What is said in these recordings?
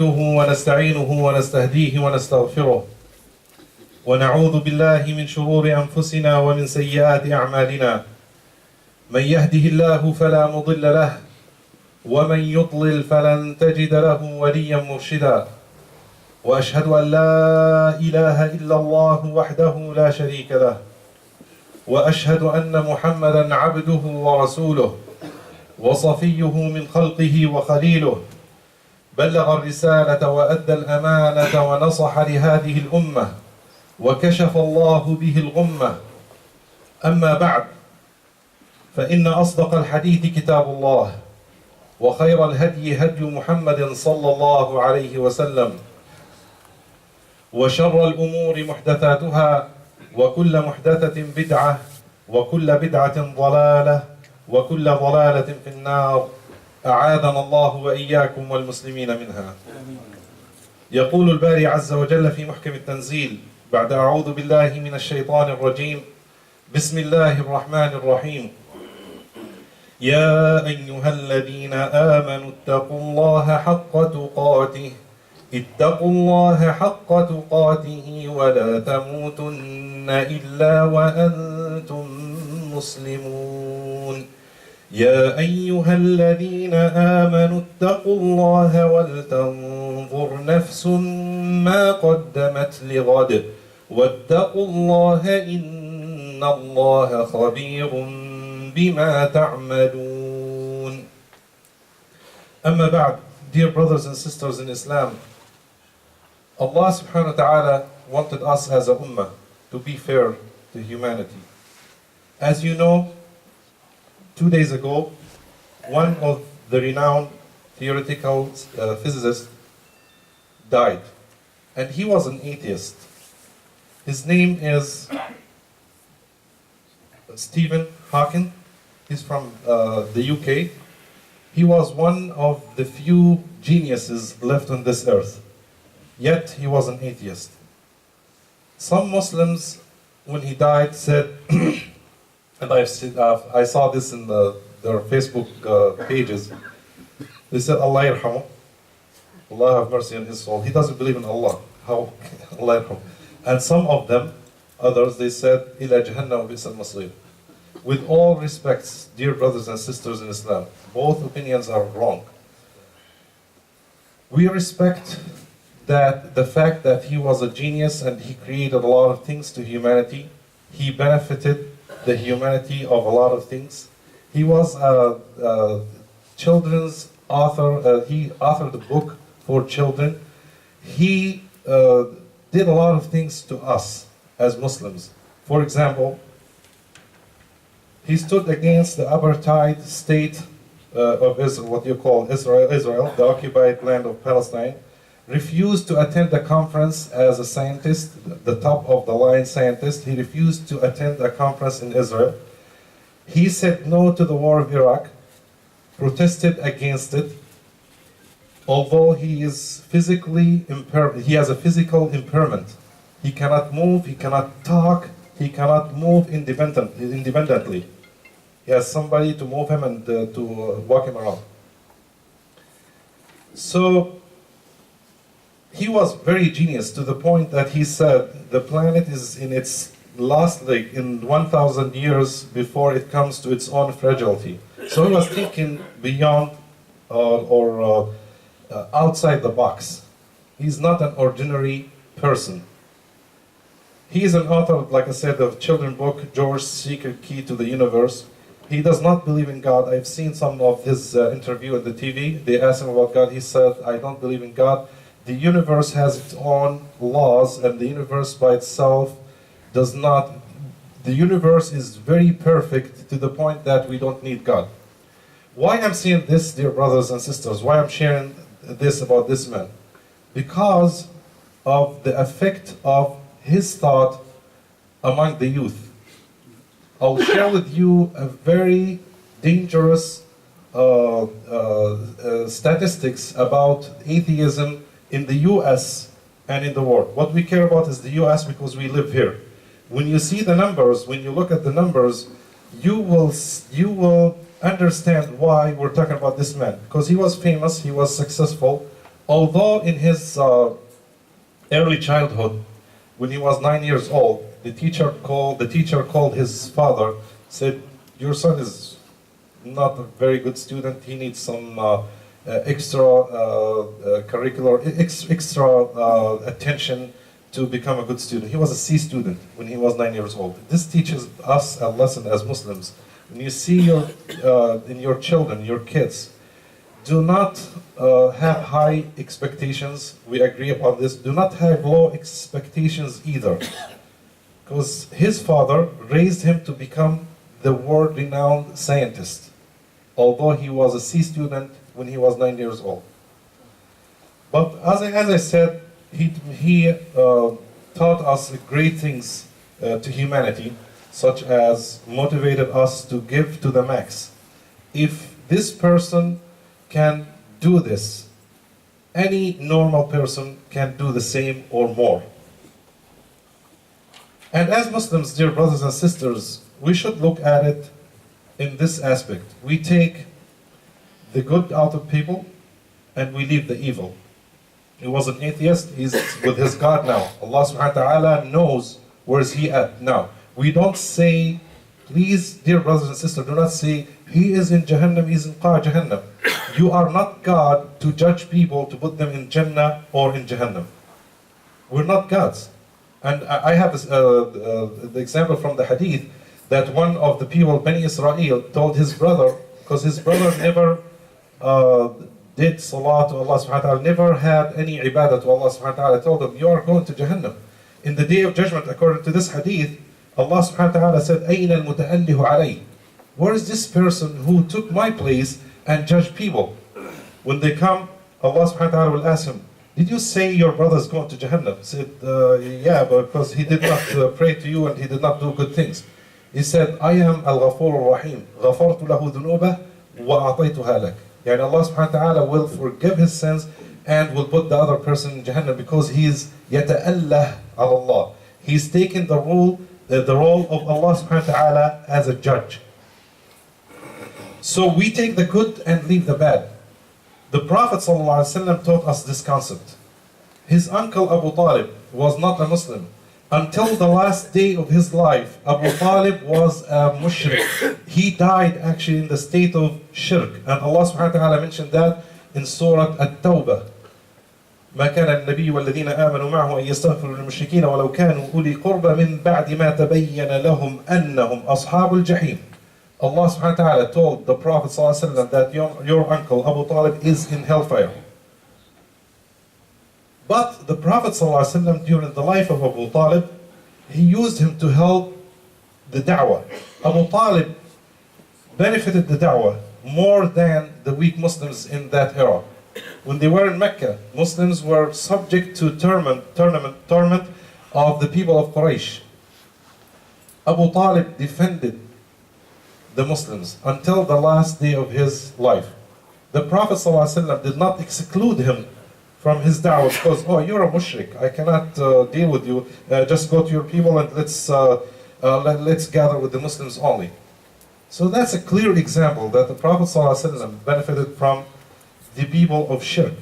ونستعينه ونستهديه ونستغفره ونعوذ بالله من شرور أنفسنا ومن سيئات أعمالنا من يهده الله فلا مضل له ومن يضلل فلن تجد له وليا مرشدا وأشهد أن لا إله إلا الله وحده لا شريك له وأشهد أن محمدا عبده ورسوله وصفيه من خلقه وخليله بلغ الرسالة وأدى الأمانة ونصح لهذه الأمة وكشف الله به الغمة. أما بعد، فإن أصدق الحديث كتاب الله وخير الهدي هدي محمد صلى الله عليه وسلم وشر الأمور محدثاتها وكل محدثة بدعة وكل بدعة ضلالة وكل ضلالة في النار، أعاذنا الله وإياكم والمسلمين منها. يقول الباري عز وجل في محكم التنزيل بعد أعوذ بالله من الشيطان الرجيم: بسم الله الرحمن الرحيم. يا أيها الذين آمنوا اتقوا الله حق تقاته اتقوا الله حق تقاته ولا تموتن إلا وأنتم مسلمون. يا أيها الذين آمنوا اتقوا الله ولتنظر نفس ما قدمت لغد واتقوا الله إن الله خبير بما تعملون. أما بعد, dear brothers and sisters in Islam, Allah subhanahu wa ta'ala wanted us as a ummah to be fair to humanity. As you know, 2 days ago, one of the renowned theoretical physicists died, and he was an atheist. His name is Stephen Hawking. He's from the UK. He was one of the few geniuses left on this earth, yet he was an atheist. Some Muslims, when he died, said, and I saw this in their Facebook pages. They said, Allah yarhamu, Allah have mercy on his soul. He doesn't believe in Allah. How? Allah yarhamu. And some of them, others, they said, Ila jahannam bi'sal masir. With all respects, dear brothers and sisters in Islam, both opinions are wrong. We respect that the fact that he was a genius and he created a lot of things to humanity. He benefited the humanity of a lot of things. He was a children's author. He authored a book for children. He did a lot of things to us as Muslims. For example, he stood against the apartheid state of Israel, what you call Israel, the occupied land of Palestine, refused to attend a conference as a scientist, the top of the line scientist. He refused to attend a conference in Israel. He said no to the war of Iraq, protested against it. Although he is physically impaired, he has a physical impairment. He cannot move, he cannot talk, he cannot move independently. He has somebody to move him and to walk him around. So he was very genius to the point that he said the planet is in its last leg in 1,000 years before it comes to its own fragility. So he was thinking beyond or outside the box. He's not an ordinary person. He is an author, like I said, of children's book, George's Secret Key to the Universe. He does not believe in God. I've seen some of his interview on the TV. They asked him about God. He said, I don't believe in God. The universe has its own laws, and the universe by itself does not. The universe is very perfect to the point that we don't need God. Why I'm saying this, dear brothers and sisters, why I'm sharing this about this man? Because of the effect of his thought among the youth. I'll share with you a very dangerous statistics about atheism in the US and in the world. What we care about is the US because we live here. When you see the numbers, when you look at the numbers, you will understand why we're talking about this man. Because he was famous, he was successful, Although in his early childhood, when he was 9 years old, the teacher called his father, said, "Your son is not a very good student. He needs some extra curricular, extra attention to become a good student." He was a C student when he was 9 years old. This teaches us a lesson as Muslims. When you see in your children, your kids, do not have high expectations. We agree upon this. Do not have low expectations either. Because his father raised him to become the world-renowned scientist, although he was a C student when he was 9 years old. But as I said, he taught us great things to humanity, such as motivated us to give to the max. If this person can do this, any normal person can do the same or more. And as Muslims, dear brothers and sisters, we should look at it in this aspect. We take the good out of people and we leave the evil. He was an atheist, he's with his God now. Allah subhanahu wa ta'ala knows where is he at now. We don't say, please, dear brothers and sisters, do not say, he is in Jahannam, he's in Jahannam. You are not God to judge people, to put them in Jannah or in Jahannam. We're not gods. And I have the example from the hadith that one of the people, Bani Israel, told his brother, because his brother never did salah to Allah subhanahu wa ta'ala, never had any ibadah to Allah subhanahu wa ta'ala, told him, you are going to Jahannam. In the day of judgment, according to this hadith, Allah subhanahu wa ta'ala said, أَيْنَ الْمُتَأَلِّهُ عَلَيْهِ? Where is this person who took my place and judged people? When they come, Allah subhanahu wa ta'ala will ask him, did you say your brother is going to Jahannam? He said, yeah, because he did not pray to you and he did not do good things. He said, I am al-Ghafur al-Rahim. غَفَرْتُ لَهُ ذُنُوبَهُ وَأَعْطَيْتُهَا لَكَ. Yani Allah subhanahu wa ta'ala will forgive his sins and will put the other person in Jahannam because he is يَتَأَلَّهُ عَلَى Allah. He's taken the role of Allah subhanahu wa ta'ala as a judge. So we take the good and leave the bad. The Prophet ﷺ taught us this concept. His uncle Abu Talib was not a Muslim. Until the last day of his life, Abu Talib was a mushrik. He died actually in the state of shirk. And Allah subhanahu wa ta'ala mentioned that in Surah At-Tawbah. ما كان النبي والذين آمنوا معه أن يستغفروا للمشركين ولو كانوا أولي قربى من بعد ما تبين لهم أنهم أصحاب الجحيم. Allah subhanahu wa ta'ala told the Prophet ﷺ that your uncle Abu Talib is in hellfire. But the Prophet ﷺ, during the life of Abu Talib, he used him to help the da'wah. Abu Talib benefited the da'wah more than the weak Muslims in that era. When they were in Mecca, Muslims were subject to torment of the people of Quraysh. Abu Talib defended the Muslims until the last day of his life. The Prophet ﷺ did not exclude him from his da'wah because, oh, you're a mushrik, I cannot deal with you, just go to your people and let's gather with the Muslims only. So that's a clear example that the Prophet ﷺ benefited from the people of shirk.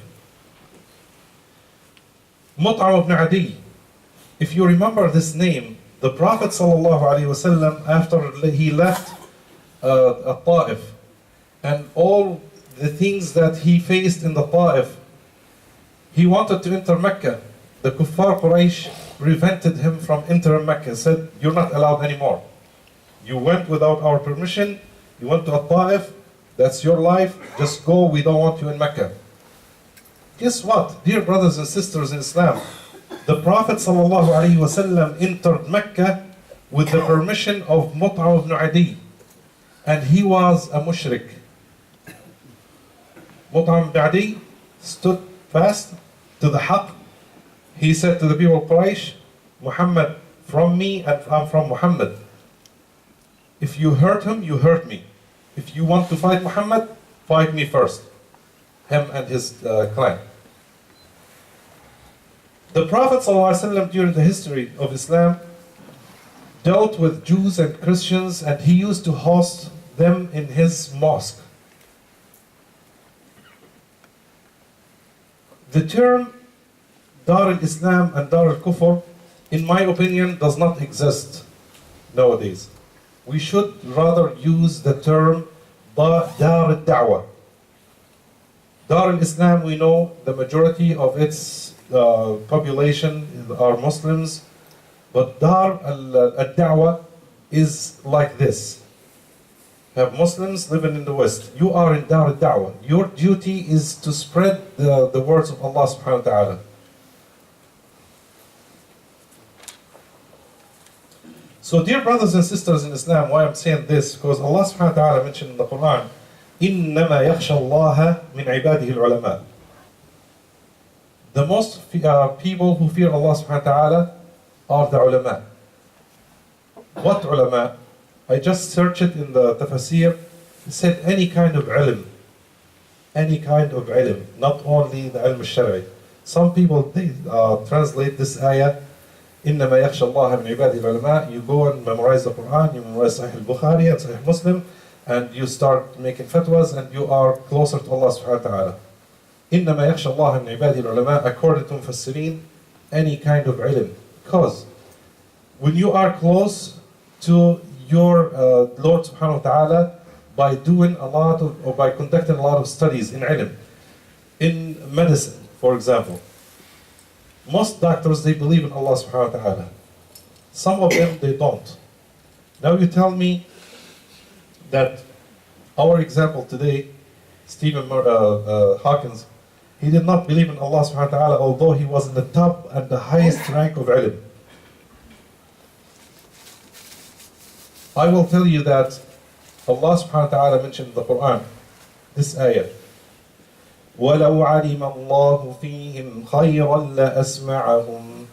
Mut'am ibn Adi, if you remember this name, the Prophet ﷺ, after he left Ta'if and all the things that he faced in the Ta'if, he wanted to enter Mecca. The Kuffar Quraysh prevented him from entering Mecca, said, you're not allowed anymore. You went without our permission, you went to Ta'if, that's your life, just go, we don't want you in Mecca. Guess what, dear brothers and sisters in Islam, the Prophet ﷺ entered Mecca with the permission of Mut'am ibn Adi, and he was a mushrik. Mut'am ibn Adi stood fast to the haqq. He said to the people of Quraysh, Muhammad from me and I'm from Muhammad. If you hurt him, you hurt me. If you want to fight Muhammad, fight me first. Him and his clan. The Prophet ﷺ during the history of Islam dealt with Jews and Christians, and he used to host them in his mosque. The term Dar al-Islam and Dar al-Kufr, in my opinion, does not exist nowadays. We should rather use the term Dar al-Da'wah. Dar al-Islam, we know the majority of its population are Muslims, but Dar al-Da'wah is like this. Have Muslims living in the West. You are in Dar al-Da'wah. Your duty is to spread the words of Allah subhanahu wa ta'ala. So dear brothers and sisters in Islam, why I'm saying this, because Allah subhanahu wa ta'ala mentioned in the Quran, إِنَّمَا يَخْشَى اللَّهَ مِنْ عِبَادِهِ الْعُلَمَاءِ. The most people who fear Allah subhanahu wa ta'ala are the ulama. What ulama? I just searched it in the tafsir. It said any kind of ilm. Any kind of ilm, not only the ilm al-shar'i. Some people, they translate this ayah, إِنَّمَا يَخْشَى اللَّهَ مِنْ عِبَادِهِ الْعُلَمَاءِ. You go and memorize the Quran, you memorize Sahih al-Bukhari and Sahih Muslim, and you start making fatwas, and you are closer to Allah subhanahu wa ta'ala. إِنَّمَا يَخْشَى اللَّهَ مِنْ عِبَادِهِ الْعُلَمَاءِ, according to Mufassirin, any kind of ilm. Because when you are close to your Lord subhanahu wa ta'ala by doing a lot of, or by conducting a lot of studies in ilm, in medicine, for example, most doctors, they believe in Allah subhanahu wa ta'ala. Some of them, they don't. Now you tell me that our example today, Stephen Hawkins, he did not believe in Allah subhanahu wa ta'ala, although he was in the top and the highest rank of ilm. I will tell you that Allah subhanahu wa ta'ala mentioned in the Quran, this ayah, وَلَوْ عَلِمَ اللَّهُ فِيهِمْ خَيْرًا لَأَسْمَعَهُمْ.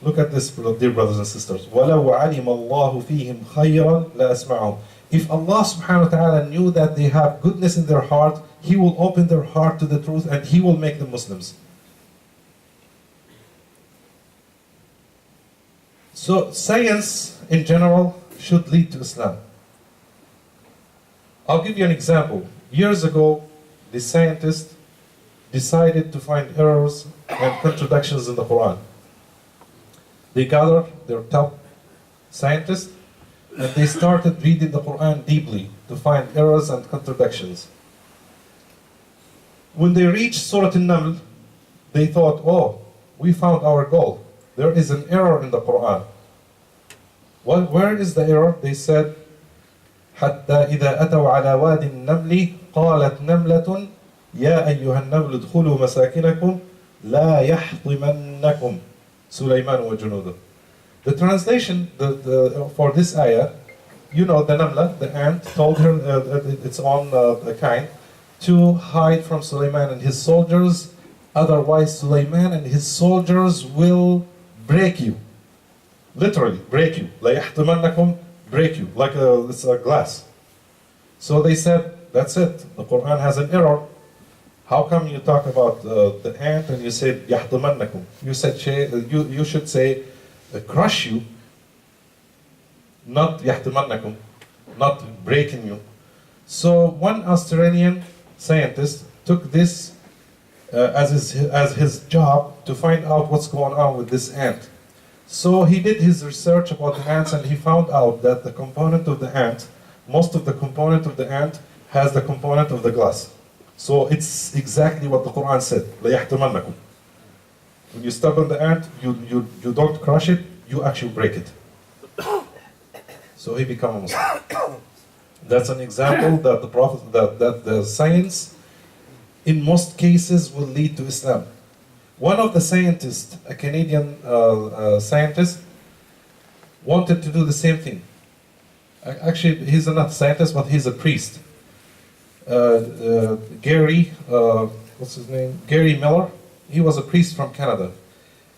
Look at this, dear brothers and sisters. وَلَوْ عَلِمَ اللَّهُ فِيهِمْ خَيْرًا لَأَسْمَعَهُمْ. If Allah subhanahu wa ta'ala knew that they have goodness in their heart, He will open their heart to the truth and He will make them Muslims. So science in general should lead to Islam. I'll give you an example. Years ago, the scientists decided to find errors and contradictions in the Quran. They gathered their top scientists and they started reading the Quran deeply to find errors and contradictions. When they reached Surah An-Naml, they thought, oh, we found our goal. There is an error in the Quran. Well, where is the error? They said, حتى إذا أتوا على واد النمل قالت نملة يا أيها النمل ادخلوا مساكنكم لا يحطمنكم سليمان وجنوده. The translation for this ayah, you know, the Namla, the ant, told her its own kind to hide from Sulaiman and his soldiers, otherwise Sulaiman and his soldiers will break you. Literally, break you. لا يحطمنكم, break you, like it's a glass. So they said, that's it, the Quran has an error. How come you talk about the ant and you said يحطمنكم? You said you should say crush you, not يحطمنكم, not breaking you. So one Australian scientist took this as his job to find out what's going on with this ant. So he did his research about the ants and he found out that the component of the ant, most of the component of the ant has the component of the glass. So it's exactly what the Quran said. لَيَحْتَمَنَّكُمْ. When you step on the ant, you don't crush it, you actually break it. So he became a Muslim. That's an example that the Prophet, that the science, in most cases, will lead to Islam. One of the scientists, a Canadian scientist, wanted to do the same thing. Actually, he's not a scientist, but he's a priest. Gary, what's his name? Gary Miller. He was a priest from Canada.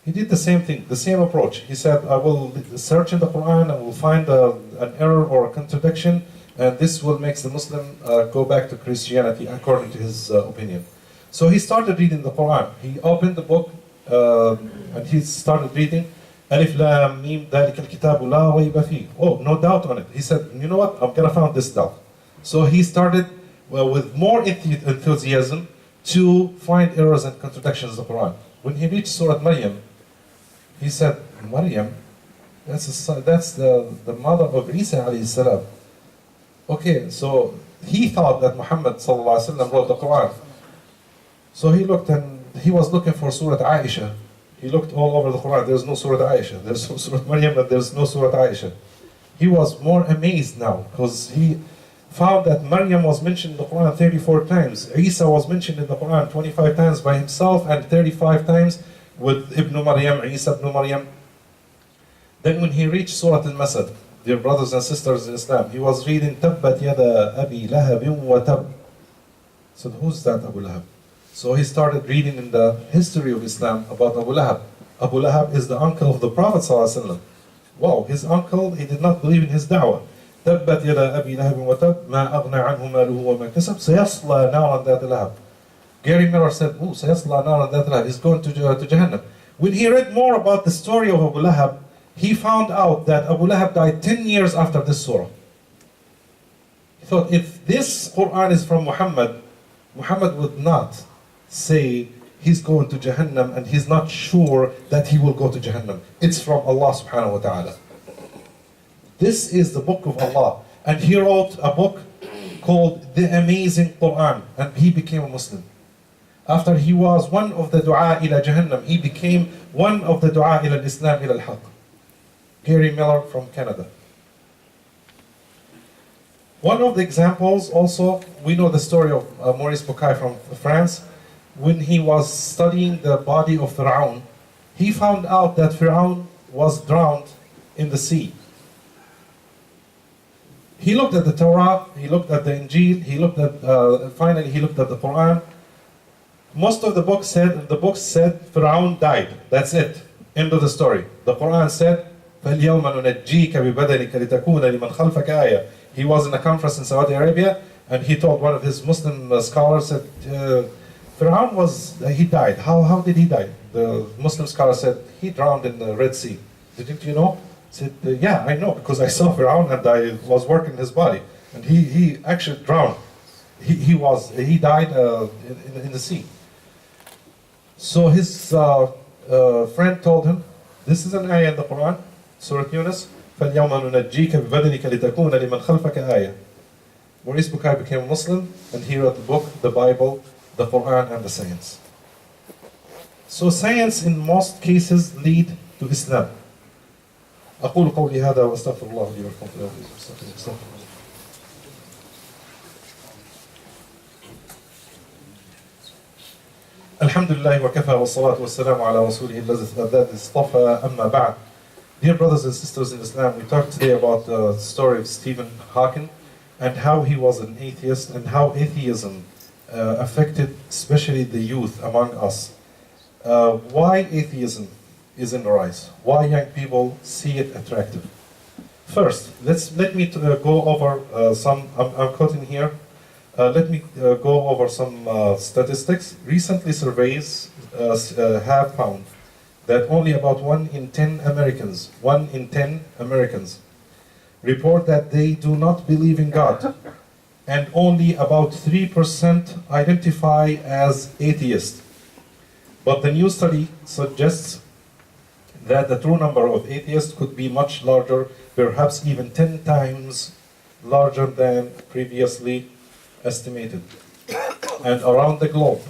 He did the same thing, the same approach. He said, I will search in the Quran and will find an error or a contradiction, and this will make the Muslim go back to Christianity, according to his opinion. So he started reading the Quran. He opened the book and he started reading. Alif Lam Mim Dalika al-Kitabu la rayba fi. Oh, no doubt on it. He said, you know what? I'm gonna find this doubt. So he started with more enthusiasm to find errors and contradictions in the Quran. When he reached Surah Maryam, he said, Maryam, that's the mother of Isa alayhi salam. Okay, so he thought that Muhammad sallallahu alaihi wasallam wrote the Quran. So he looked and he was looking for Surah Aisha. He looked all over the Quran. There's no Surah Aisha. There's no Surah Maryam, but there's no Surah Aisha. He was more amazed now because he found that Maryam was mentioned in the Quran 34 times. Isa was mentioned in the Quran 25 times by himself and 35 times with Ibn Maryam, Isa ibn Maryam. Then when he reached Surah Al-Masad, dear brothers and sisters in Islam, he was reading Tabbat yada Abi Lahabin wa Tab. So who's that Abu Lahab? So he started reading in the history of Islam about Abu Lahab. Abu Lahab is the uncle of the Prophet ﷺ. Wow, his uncle, he did not believe in his da'wah. تبت يدا أبي لهب وتب ما أغنى عنه ماله وما كسب سيصلى نارا ذات لهب. Gary Miller said, "Oh, سيصلى نارا ذات لهب." He's going to Jahannam. When he read more about the story of Abu Lahab, he found out that Abu Lahab died 10 years after this surah. He thought, if this Quran is from Muhammad, Muhammad would not say he's going to Jahannam and he's not sure that he will go to Jahannam. It's from Allah subhanahu wa ta'ala. This is the book of Allah. And he wrote a book called The Amazing Quran, and he became a Muslim. After he was one of the du'a ila Jahannam, he became one of the du'a ila Islam ila al-Haq. Gary Miller from Canada. One of the examples also, we know the story of Maurice Bucaille from France. When he was studying the body of Fir'aun, he found out that Fir'aun was drowned in the sea. He looked at the Torah, he looked at the Injil, finally he looked at the Quran. Most of the books said Fir'aun died. That's it. End of the story. The Quran said, فَالْيَوْمَ نُنَجِّيكَ بِبَدَنِكَ لِتَكُونَ لِمَنْ خَلْفَكَ آيَةً. He was in a conference in Saudi Arabia, and he told one of his Muslim scholars that Fir'aun he died. How did he die? The Muslim scholar said, he drowned in the Red Sea. Didn't you know? He said, yeah, I know, because I saw Fir'aun and I was working his body. And he actually drowned. He died in the sea. So his friend told him, this is an ayah in the Quran, Surah Yunus, فَالْيَوْمَ نُنَجِّيكَ بِبَدَنِكَ لِتَكُونَ لِمَنْ خَلْفَكَ آيَةً. Maurice Bucaille became a Muslim, and he wrote the book, the Bible, the Quran, and the science. So science in most cases lead to Islam. أقول قولي هذا وأستغفر الله لي ولكم في الأرض. الحمد لله وكفى والصلاة والسلام على رسوله الذي اصطفى أما بعد. Dear brothers and sisters in Islam, we talked today about the story of Stephen Hawking and how he was an atheist and how atheism affected especially the youth among us. Why atheism is in the rise? Why young people see it attractive? First, let me go over some, I'm quoting here, let me go over some statistics. Recently surveys have found that only about 1 in 10 Americans report that they do not believe in God, and only about 3% identify as atheist. But the new study suggests that the true number of atheists could be much larger, perhaps even 10 times larger than previously estimated, and around the globe.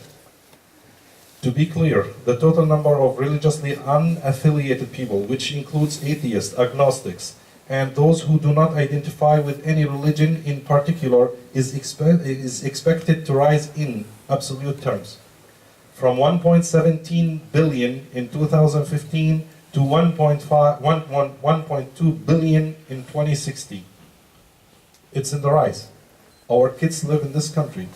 To be clear, the total number of religiously unaffiliated people, which includes atheists, agnostics, and those who do not identify with any religion in particular, is expected to rise in absolute terms, from 1.17 billion in 2015 to 1.2 billion in 2060. It's in the rise. Our kids live in this country,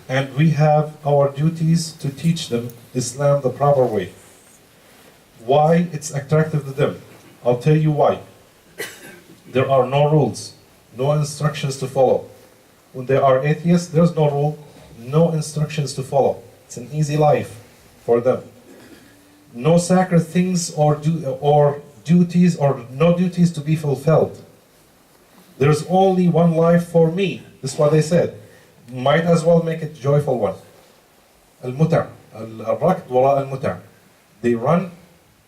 and we have our duties to teach them Islam the proper way. Why it's attractive to them? I'll tell you why. There are no rules, no instructions to follow. When they are atheists, there's no rule, no instructions to follow. It's an easy life for them. No sacred things or duties, or no duties to be fulfilled. There's only one life for me. This is what they said. Might as well make it a joyful one. المتع الركض وراء المتع. They run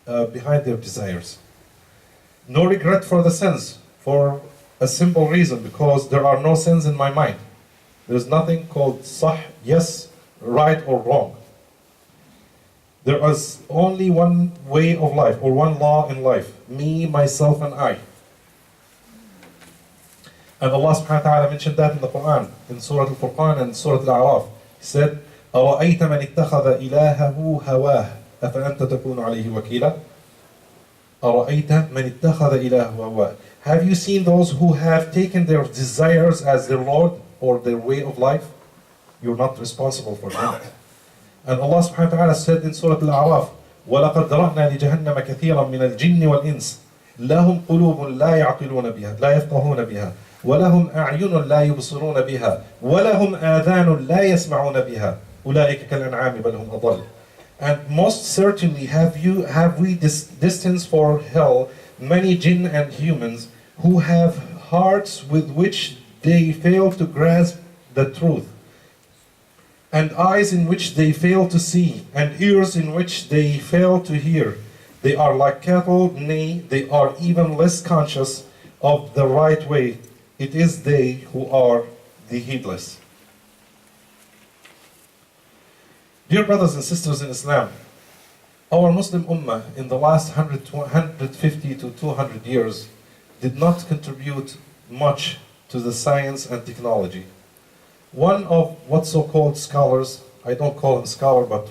behind their desires. No regret for the sins, for a simple reason, because there are no sins in my mind. There's nothing called sah, yes, right or wrong. There is only one way of life, or one law in life. Me, myself, and I. And Allah subhanahu wa ta'ala mentioned that in the Quran, in Surah Al-Furqan and Surah Al-A'raf. He said, أَرَأَيْتَ مَنِ اتَّخَذَ إِلَهَهُ هَوَاهُ أَفَأَنْتَ تَكُونُ عَلَيْهِ وَكِيلًا أَرَأَيْتَ مَنِ اتَّخَذَ إِلَهَهُ هَوَاهُ. Have you seen those who have taken their desires as their Lord or their way of life? You're not responsible for that. And Allah subhanahu wa ta'ala said in Surah Al-A'raf, وَلَقَدْ ذَرَأْنَا لِجَهَنَّمَ كَثِيرًا مِنَ الْجِنِّ وَالْإِنسِ لَهُمْ قُلُوبٌ لَا يَعْقِلُونَ بِهَا لَا يَفْقَهُونَ بِهَا وَلَهُمْ أَعْيُنٌ لَا يُبْصِرُونَ بِهَا وَلَهُمْ آذَانٌ لَا يَسْمَعُونَ بِهَا أُولَئِكَ كَالْأَنْعَامِ بَلْ هُمْ أَضَلُّ. And most certainly have we destined for hell many jinn and humans who have hearts with which they fail to grasp the truth, and eyes in which they fail to see, and ears in which they fail to hear. They are like cattle, nay, they are even less conscious of the right way. It is they who are the heedless. Dear brothers and sisters in Islam, our Muslim Ummah in the last 150 to 200 years did not contribute much to the science and technology. One of what so-called scholars, I don't call him scholar, but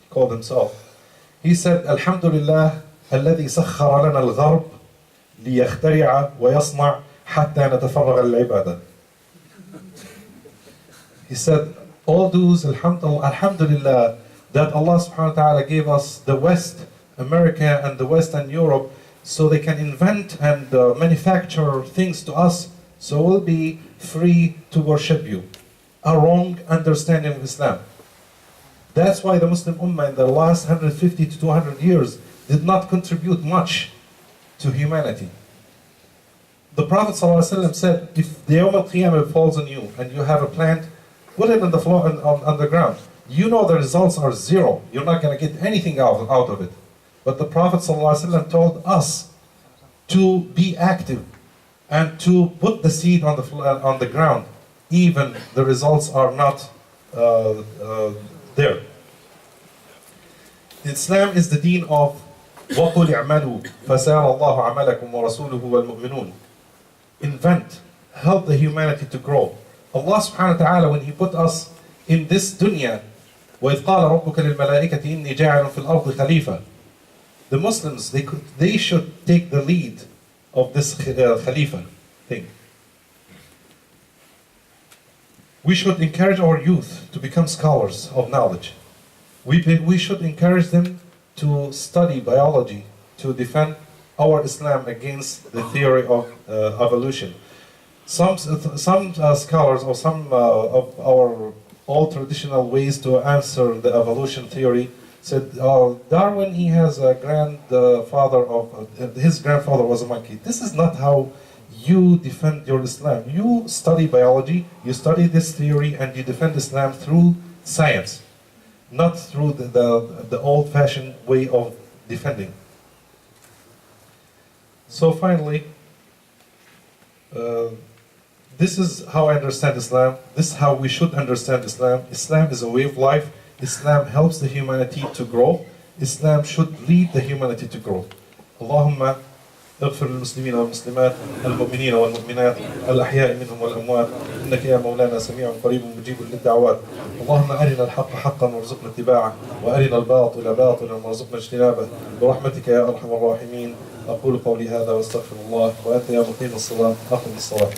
he called himself, he said, Alhamdulillah, الذي سخر لنا الغرب ليخترع ويصنع حتى نتفرغ للعبادة. He said, all dues, alhamdulillah, that Allah subhanahu wa ta'ala gave us the West, America and the West and Europe, so they can invent and manufacture things to us, so we'll be free to worship you. A wrong understanding of Islam. That's why the Muslim Ummah in the last 150 to 200 years did not contribute much to humanity. The Prophet ﷺ said, if the Yawm al-Qiyamah falls on you and you have a plant, put it on the floor on the ground. You know the results are zero. You're not going to get anything out of it. But the Prophet ﷺ told us to be active and to put the seed on the ground, even the results are not there. Islam is the deen of وَقُلْ اعْمَلُوا فَسَارَ اللَّهُ عَمَلَكُمْ وَرَسُولُهُ وَالْمُؤْمِنُونَ. Invent, help the humanity to grow. Allah subhanahu wa ta'ala, when He put us in this dunya, وَإِذْ قَالَ رَبُّكَ لِلْمَلَائِكَةِ إِنِّي جَاعِلٌ فِي الْأَرْضِ خَلِيفَةً. The Muslims, they should take the lead of this Khalifa thing. We should encourage our youth to become scholars of knowledge. We should encourage them to study biology, to defend our Islam against the theory of evolution. Some scholars or some of our old traditional ways to answer the evolution theory said, Darwin, he has a grandfather of, his grandfather was a monkey. This is not how you defend your Islam. You study biology, you study this theory, and you defend Islam through science, not through the old-fashioned way of defending. So finally, this is how I understand Islam. This is how we should understand Islam. Islam is a way of life. Islam helps the humanity to grow. Islam should lead the humanity to grow. Allahumma اغفر للمسلمين والمسلمات المؤمنين والمؤمنات الأحياء منهم والأموات إنك يا مولانا سميع قريب مجيب للدعوات. اللهم أرنا الحق حقا وارزقنا اتباعه وأرنا الباطل باطلا وارزقنا اجتنابه برحمتك يا أرحم الراحمين. أقول قولي هذا واستغفر الله وأنت يا مقيم الصلاة أقم الصلاة.